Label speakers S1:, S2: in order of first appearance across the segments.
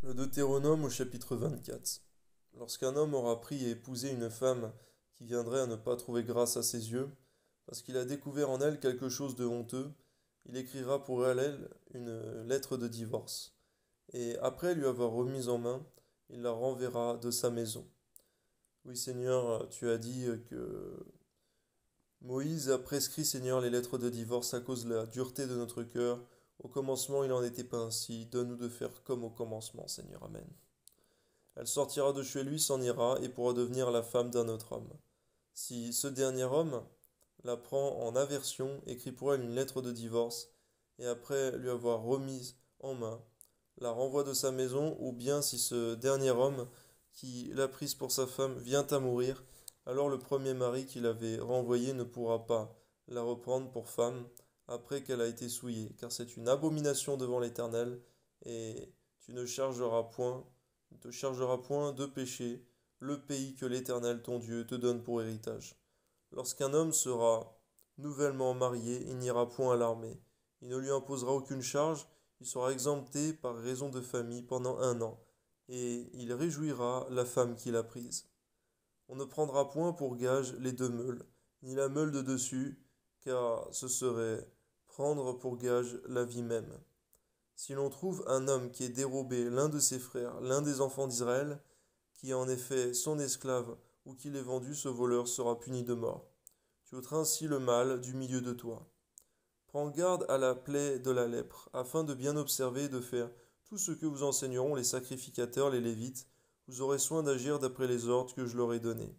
S1: Le Deutéronome au chapitre 24. Lorsqu'un homme aura pris et épousé une femme qui viendrait à ne pas trouver grâce à ses yeux, parce qu'il a découvert en elle quelque chose de honteux, il écrira pour elle une lettre de divorce. Et après lui avoir remise en main, il la renverra de sa maison. Oui, Seigneur, tu as dit que Moïse a prescrit, Seigneur, les lettres de divorce à cause de la dureté de notre cœur. Au commencement, il n'en était pas ainsi. Donne-nous de faire comme au commencement, Seigneur. Amen. Elle sortira de chez lui, s'en ira, et pourra devenir la femme d'un autre homme. Si ce dernier homme la prend en aversion, écrit pour elle une lettre de divorce, et après lui avoir remise en main, la renvoie de sa maison, ou bien si ce dernier homme qui l'a prise pour sa femme vient à mourir, alors le premier mari qui l'avait renvoyée ne pourra pas la reprendre pour femme après qu'elle a été souillée, car c'est une abomination devant l'Éternel, et tu ne chargeras point, ne te chargeras point de péché le pays que l'Éternel ton Dieu te donne pour héritage. Lorsqu'un homme sera nouvellement marié, il n'ira point à l'armée. Il ne lui imposera aucune charge, il sera exempté par raison de famille pendant 1 an, et il réjouira la femme qu'il a prise. On ne prendra point pour gage les 2 meules, ni la meule de dessus, car ce serait prendre pour gage la vie même. Si l'on trouve un homme qui ait dérobé l'un de ses frères, l'un des enfants d'Israël, qui est en effet son esclave, ou qui l'ait vendu, ce voleur sera puni de mort. Tu ôteras ainsi le mal du milieu de toi. Prends garde à la plaie de la lèpre, afin de bien observer et de faire tout ce que vous enseigneront les sacrificateurs, les Lévites. Vous aurez soin d'agir d'après les ordres que je leur ai donnés.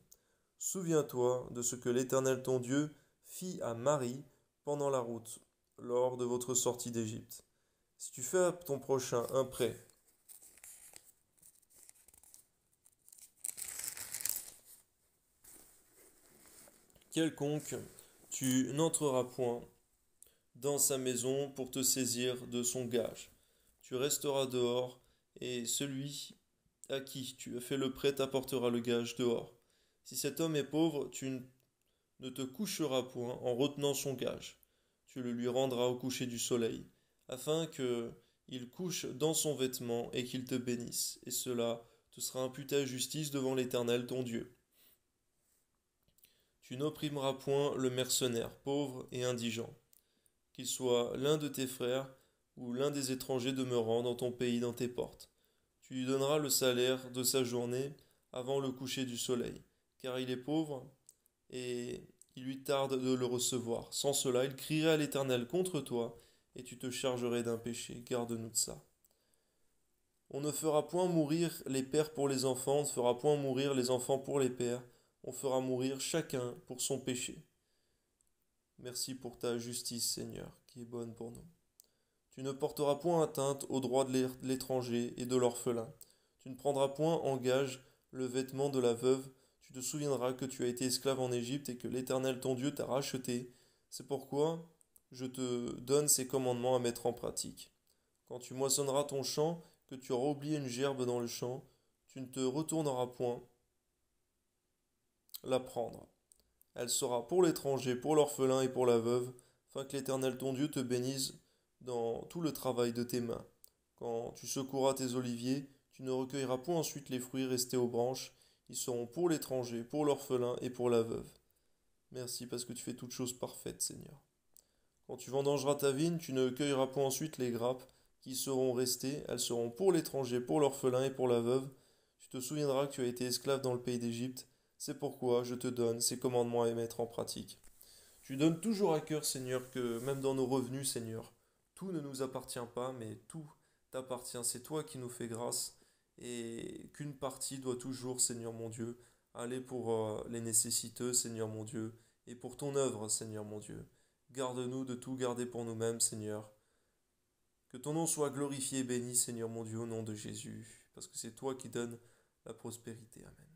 S1: Souviens-toi de ce que l'Éternel ton Dieu fit à Marie pendant la route, lors de votre sortie d'Égypte. Si tu fais à ton prochain un prêt quelconque, tu n'entreras point dans sa maison pour te saisir de son gage. Tu resteras dehors, et celui à qui tu as fait le prêt t'apportera le gage dehors. Si cet homme est pauvre, tu ne te coucheras point en retenant son gage. Tu le lui rendras au coucher du soleil, afin que il couche dans son vêtement et qu'il te bénisse, et cela te sera imputé à justice devant l'Éternel ton Dieu. Tu n'opprimeras point le mercenaire, pauvre et indigent, qu'il soit l'un de tes frères ou l'un des étrangers demeurant dans ton pays dans tes portes. Tu lui donneras le salaire de sa journée avant le coucher du soleil, car il est pauvre et il lui tarde de le recevoir. Sans cela, il crierait à l'Éternel contre toi, et tu te chargerais d'un péché. Garde-nous de ça. On ne fera point mourir les pères pour les enfants, on ne fera point mourir les enfants pour les pères, on fera mourir chacun pour son péché. Merci pour ta justice, Seigneur, qui est bonne pour nous. Tu ne porteras point atteinte aux droits de l'étranger et de l'orphelin. Tu ne prendras point en gage le vêtement de la veuve. Tu te souviendras que tu as été esclave en Égypte et que l'Éternel ton Dieu t'a racheté. C'est pourquoi je te donne ces commandements à mettre en pratique. Quand tu moissonneras ton champ, que tu auras oublié une gerbe dans le champ, tu ne te retourneras point la prendre. Elle sera pour l'étranger, pour l'orphelin et pour la veuve, afin que l'Éternel ton Dieu te bénisse dans tout le travail de tes mains. Quand tu secoueras tes oliviers, tu ne recueilleras point ensuite les fruits restés aux branches, ils seront pour l'étranger, pour l'orphelin et pour la veuve. Merci parce que tu fais toutes choses parfaites, Seigneur. Quand tu vendangeras ta vigne, tu ne cueilleras point ensuite les grappes qui seront restées, elles seront pour l'étranger, pour l'orphelin et pour la veuve. Tu te souviendras que tu as été esclave dans le pays d'Égypte, c'est pourquoi je te donne ces commandements à mettre en pratique. Tu donnes toujours à cœur, Seigneur, que même dans nos revenus, Seigneur, tout ne nous appartient pas, mais tout t'appartient. C'est toi qui nous fais grâce et qu'une partie doit toujours, Seigneur mon Dieu, aller pour les nécessiteux, Seigneur mon Dieu, et pour ton œuvre, Seigneur mon Dieu. Garde-nous de tout garder pour nous-mêmes, Seigneur. Que ton nom soit glorifié et béni, Seigneur mon Dieu, au nom de Jésus, parce que c'est toi qui donnes la prospérité. Amen.